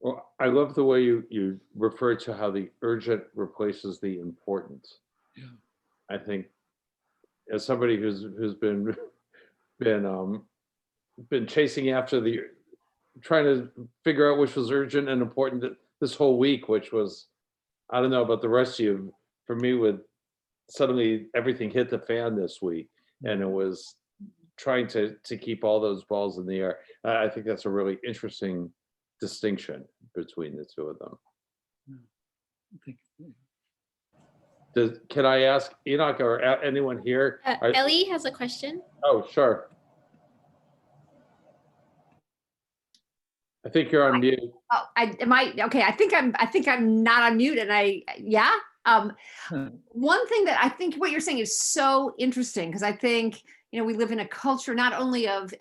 Well, I love the way you refer to how the urgent replaces the important. Yeah. I think as somebody who's been chasing after trying to figure out which was urgent and important this whole week, which was, I don't know about the rest of you, for me, with suddenly everything hit the fan this week, and it was trying to keep all those balls in the air. I think that's a really interesting distinction between the two of them. Can I ask Enoch or anyone here? Ellie has a question. Oh, sure. I think you're on mute. Oh, am I okay? I think I'm not on mute, and yeah. One thing that I think what you're saying is so interesting, because I think we live in a culture not only of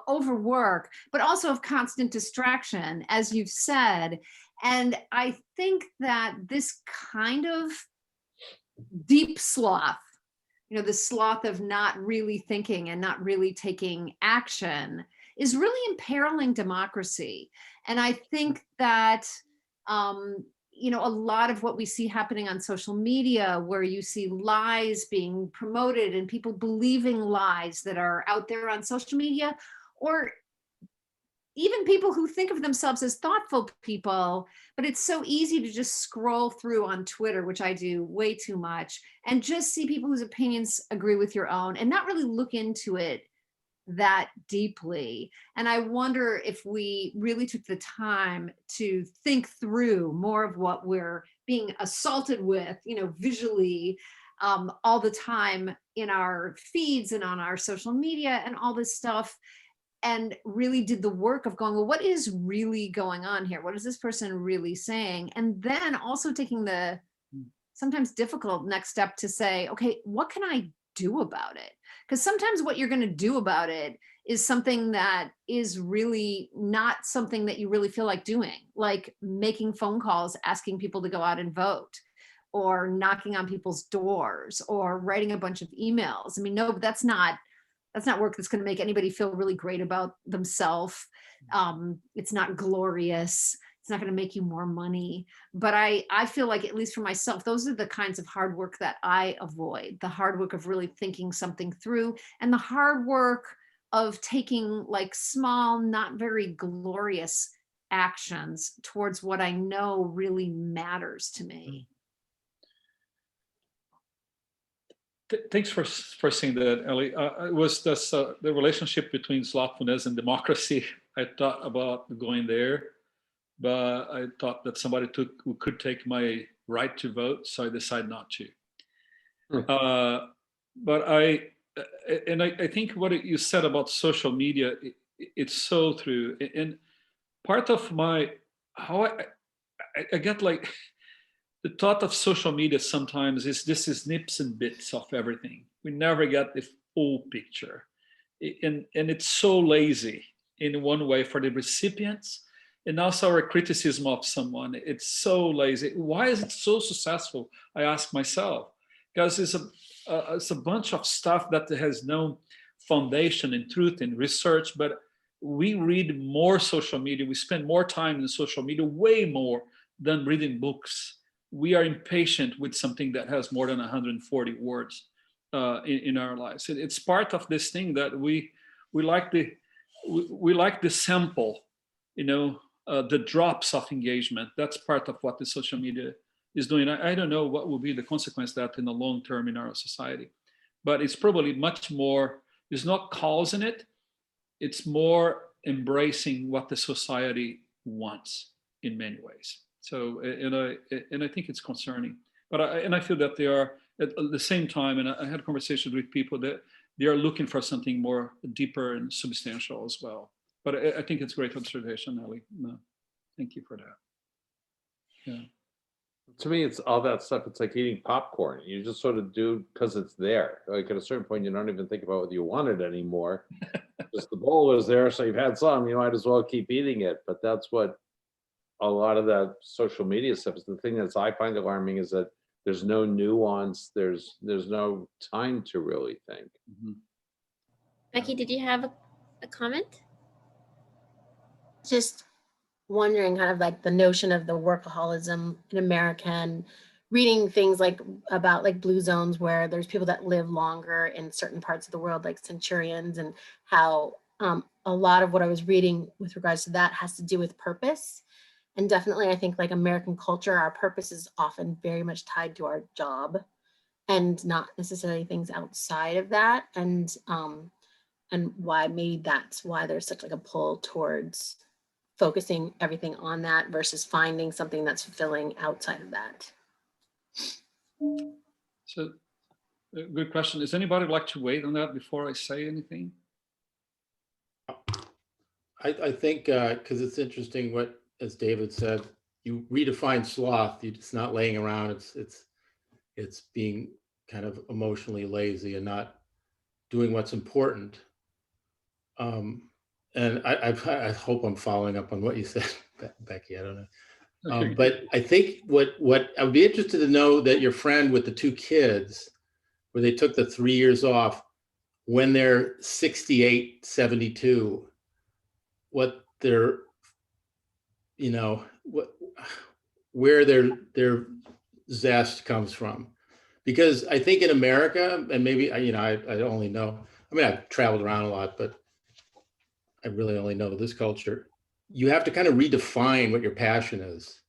overwork, but also of constant distraction, as you've said. And I think that this kind of deep sloth, the sloth of not really thinking and not really taking action, is really imperiling democracy. And I think that, a lot of what we see happening on social media, where you see lies being promoted and people believing lies that are out there on social media, or even people who think of themselves as thoughtful people, but it's so easy to just scroll through on Twitter, which I do way too much, and just see people whose opinions agree with your own and not really look into it that deeply. And I wonder if we really took the time to think through more of what we're being assaulted with, visually, all the time in our feeds and on our social media and all this stuff, and really did the work of going, well, what is really going on here? What is this person really saying? And then also taking the sometimes difficult next step to say, okay, what can I do about it? Because sometimes what you're going to do about it is something that is really not something that you really feel like doing, like making phone calls, asking people to go out and vote, or knocking on people's doors, or writing a bunch of emails. I mean, no, that's not work that's going to make anybody feel really great about themselves. It's not glorious. It's not going to make you more money. But I feel like, at least for myself, those are the kinds of hard work that I avoid. The hard work of really thinking something through, and the hard work of taking like small, not very glorious actions towards what I know really matters to me. Thanks for saying that, Ellie. It was this, the relationship between slothfulness and democracy. I thought about going there, but I thought that somebody could take my right to vote, so I decided not to. But I think what you said about social media, it's so true. And part of how I get like, the thought of social media sometimes is this is nips and bits of everything. We never get the full picture. And it's so lazy in one way for the recipients, and also our criticism of someone. It's so lazy. Why is it so successful? I ask myself, because it's a bunch of stuff that has no foundation in truth and research, but we read more social media. We spend more time in social media, way more than reading books. We are impatient with something that has more than 140 words in our lives. It's part of this thing that we like the sample, the drops of engagement. That's part of what the social media is doing. I don't know what will be the consequence of that in the long term in our society, but it's probably much more. It's not causing it. It's more embracing what the society wants in many ways. So, and I think it's concerning, but I feel that they are at the same time, and I had conversations with people that they are looking for something more deeper and substantial as well. But I think it's great observation, Ellie. No, thank you for that. Yeah. To me, it's all that stuff. It's like eating popcorn. You just sort of do because it's there. Like at a certain point, you don't even think about whether you want it anymore. Just the bowl is there, so you've had some. You might as well keep eating it. But that's what a lot of that social media stuff is. The thing that I find alarming is that there's no nuance. There's no time to really think. Mm-hmm. Becky, did you have a comment? Just wondering kind of like the notion of the workaholism in America, and reading things like about like blue zones where there's people that live longer in certain parts of the world, like centurions, and how a lot of what I was reading with regards to that has to do with purpose. And definitely, I think like American culture, our purpose is often very much tied to our job and not necessarily things outside of that. And why maybe that's why there's such like a pull towards focusing everything on that versus finding something that's fulfilling outside of that. So, good question. Does anybody like to wait on that before I say anything? I think because it's interesting what, as David said, you redefine sloth. It's not laying around. It's being kind of emotionally lazy and not doing what's important. And I hope I'm following up on what you said, Becky. I don't know. But I think what I would be interested to know that your friend with the 2 kids, where they took the 3 years off, when they're 68, 72, what their, where their zest comes from. Because I think in America, and maybe, I only know, I've traveled around a lot, but I really only know this culture. You have to kind of redefine what your passion is.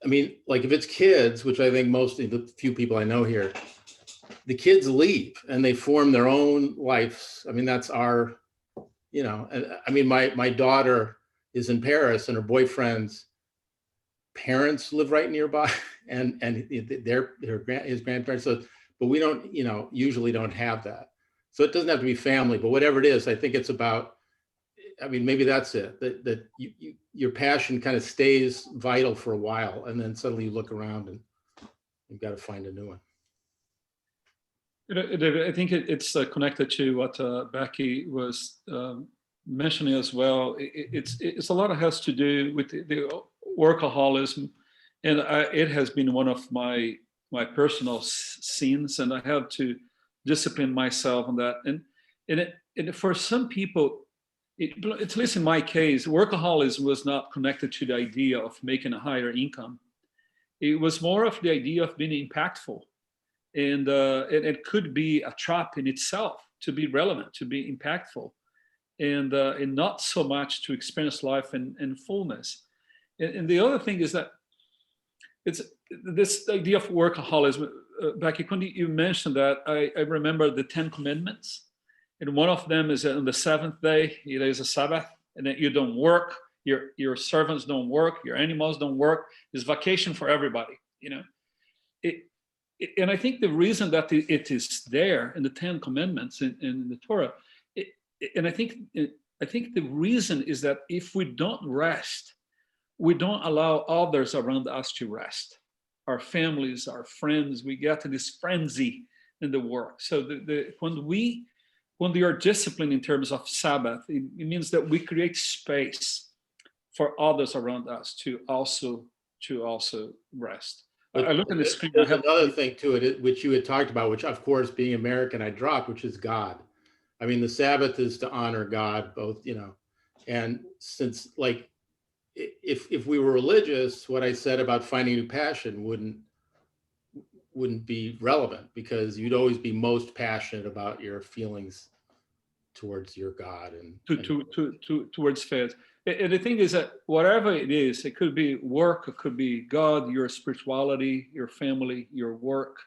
Like if it's kids, which I think most of the few people I know here, the kids leave and they form their own lives. I mean, that's our, you know, and I mean, my daughter is in Paris and her boyfriend's parents live right nearby, and his grandparents. So, but we don't, you know, usually don't have that. So it doesn't have to be family, but whatever it is, I think it's about. I mean, maybe that's it. That your passion kind of stays vital for a while, and then suddenly you look around and you've got to find a new one. I think it's connected to what Becky was mentioning as well. It's a lot of has to do with the workaholism, and it has been one of my personal sins, and I have to discipline myself on that. And for some people, at least in my case, workaholism was not connected to the idea of making a higher income. It was more of the idea of being impactful. And it could be a trap in itself to be relevant, to be impactful, and not so much to experience life in fullness. And the other thing is that it's this idea of workaholism. Becky, when you mentioned that, I remember the 10 Commandments. And one of them is that on the seventh day, it is a Sabbath, and that you don't work, your servants don't work, your animals don't work. It's vacation for everybody, you know. And I think the reason that it is there in the 10 Commandments in the Torah, and I think the reason is that if we don't rest, we don't allow others around us to rest. Our families, our friends, we get to this frenzy in the work. So when we are disciplined in terms of Sabbath, it means that we create space for others around us to also rest. But I look at the screen. There's another thing to it, which you had talked about, which of course, being American, I dropped, which is God. I mean, the Sabbath is to honor God, both, you know, and since like, if we were religious, what I said about finding a new passion wouldn't be relevant, because you'd always be most passionate about your feelings towards your God and towards faith. And the thing is that whatever it is, it could be work, it could be God, your spirituality, your family, your work,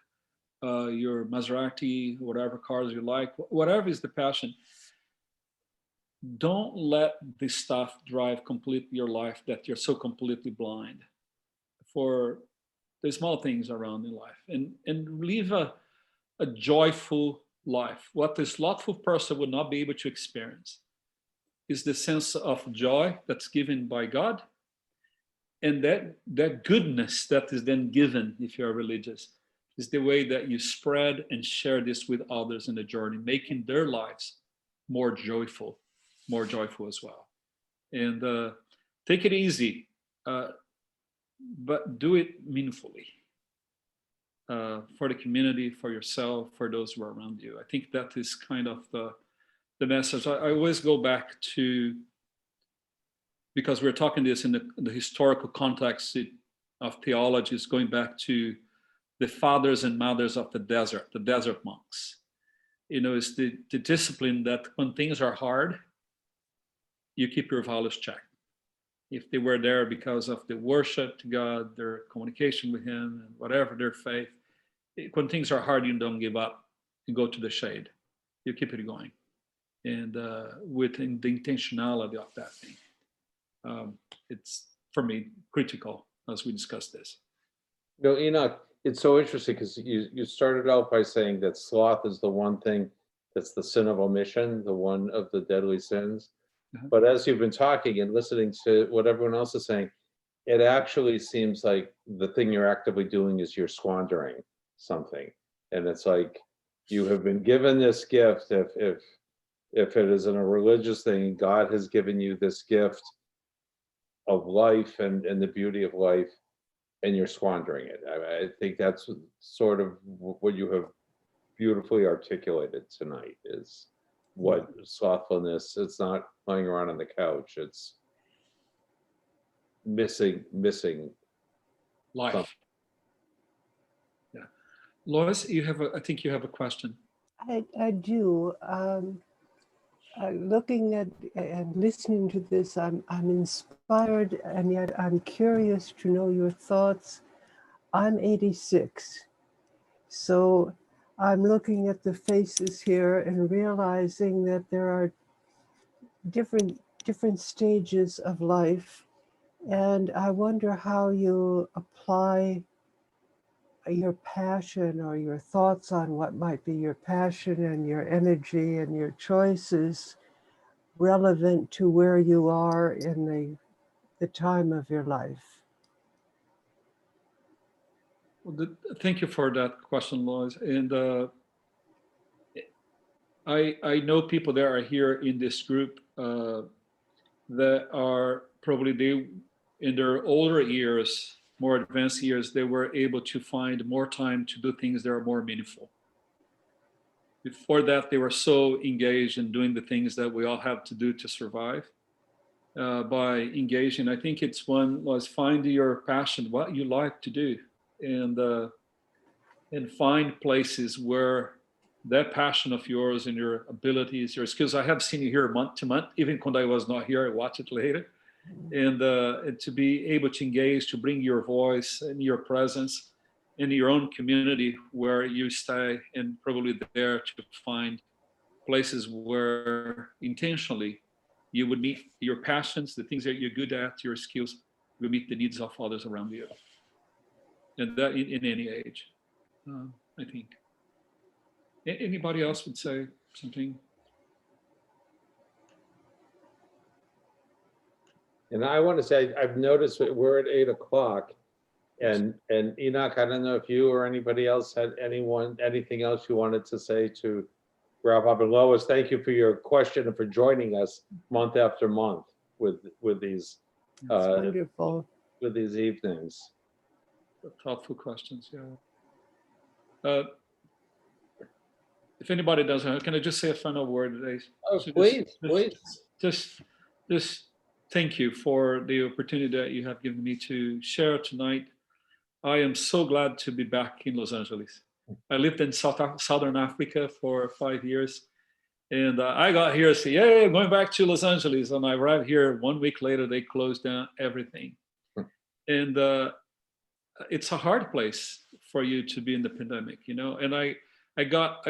your Maserati, whatever cars you like, whatever is the passion. Don't let this stuff drive completely your life, that you're so completely blind for the small things around in life, and live a joyful life. What the slothful person would not be able to experience is the sense of joy that's given by God, and that goodness that is then given, if you're religious, is the way that you spread and share this with others in the journey, making their lives more joyful as well. And take it easy, but do it meaningfully, for the community, for yourself, for those who are around you. I think that is kind of the message. I always go back to, because we're talking this in the historical context of theology, is going back to the fathers and mothers of the desert monks. You know, it's the discipline that when things are hard, you keep your values checked. If they were there because of the worship to God, their communication with Him, and whatever their faith, when things are hard, you don't give up. You go to the shade. You keep it going. And with the intentionality of that thing. It's, for me, critical as we discuss this. No, Enoch, it's so interesting because you started out by saying that sloth is the one thing that's the sin of omission, the one of the deadly sins. Uh-huh. But as you've been talking and listening to what everyone else is saying, it actually seems like the thing you're actively doing is you're squandering something. And it's like you have been given this gift. If it isn't a religious thing, God has given you this gift of life and the beauty of life, and you're squandering it. I think that's sort of what you have beautifully articulated tonight, is what slothfulness, it's not lying around on the couch, it's missing Life. something. Yeah. Lois, I think you have a question. I do. Looking at and listening to this, I'm inspired, and yet I'm curious to know your thoughts. I'm 86, so I'm looking at the faces here and realizing that there are different stages of life. And I wonder how you apply your passion or your thoughts on what might be your passion and your energy and your choices relevant to where you are in the time of your life. Well, thank you for that question, Lois. And I know people that are here in this group that are probably in their older years, more advanced years, they were able to find more time to do things that are more meaningful. Before that, they were so engaged in doing the things that we all have to do to survive. By engaging, I think it's one was find your passion, what you like to do, and find places where that passion of yours and your abilities, your skills. I have seen you here month to month, even when I was not here, I watch it later. And to be able to engage, to bring your voice and your presence in your own community where you stay, and probably there to find places where intentionally you would meet your passions, the things that you're good at, your skills, will meet the needs of others around you. And that in any age, I think. Anybody else would say something? And I want to say, I've noticed that we're at 8 o'clock, and Enoch, I don't know if you or anybody else had anything else you wanted to say to wrap up. And Lois, thank you for your question and for joining us month after month with these Wonderful. with these evenings. Thoughtful questions, yeah. If anybody doesn't, can I just say a final word today? Oh, please, please. Just thank you for the opportunity that you have given me to share tonight. I am so glad to be back in Los Angeles. I lived in Southern Africa for 5 years. And I got here and said, yeah, I'm going back to Los Angeles. And I arrived here 1 week later, they closed down everything. And it's a hard place for you to be in the pandemic, you know? And I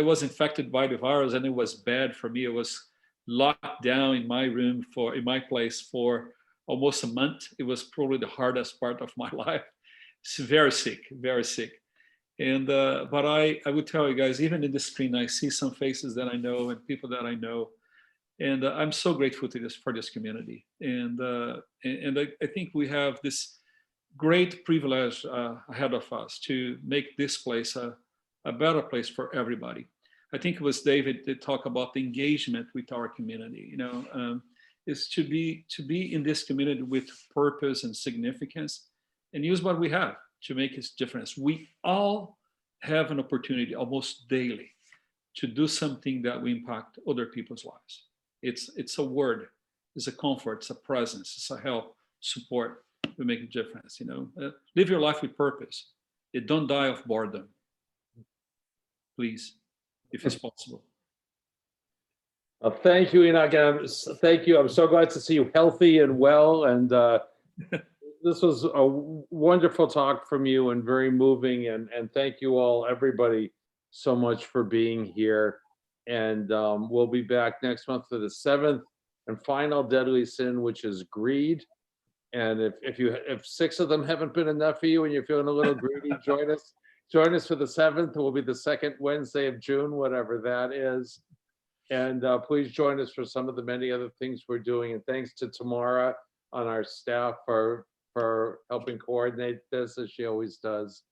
was infected by the virus, and it was bad for me. I was locked down in my room in my place for almost a month. It was probably the hardest part of my life. It's very sick, very sick. And but I would tell you guys, even in the screen, I see some faces that I know and people that I know, and I'm so grateful for this community. And I think we have this great privilege ahead of us to make this place a better place for everybody. I think it was David that talked about the engagement with our community. You know, is to be in this community with purpose and significance, and use what we have to make its difference. We all have an opportunity almost daily to do something that will impact other people's lives. It's a word, it's a comfort, it's a presence, it's a help, support. We make a difference. You know, live your life with purpose. Don't die of boredom, please, if it's possible. Thank you, Enoch. Thank you. I'm so glad to see you healthy and well. And this was a wonderful talk from you and very moving. And thank you all, everybody, so much for being here. And we'll be back next month for the 7th and final deadly sin, which is greed. And if 6 of them haven't been enough for you and you're feeling a little greedy, join us. Join us for the 7th. It will be the second Wednesday of June, whatever that is. And please join us for some of the many other things we're doing. And thanks to Tamara on our staff for helping coordinate this, as she always does.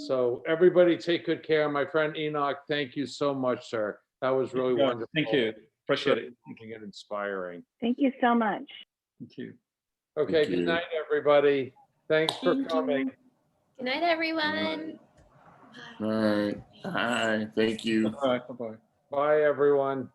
So everybody take good care. My friend Enoch, thank you so much, sir. That was really wonderful. Thank you. Appreciate it. And inspiring. Thank you so much. Thank you. Okay, Thank good you. night, everybody. Thanks for Thank you. coming. Good night, everyone. All right. Hi. Thank you. All right. Bye-bye. Bye, everyone.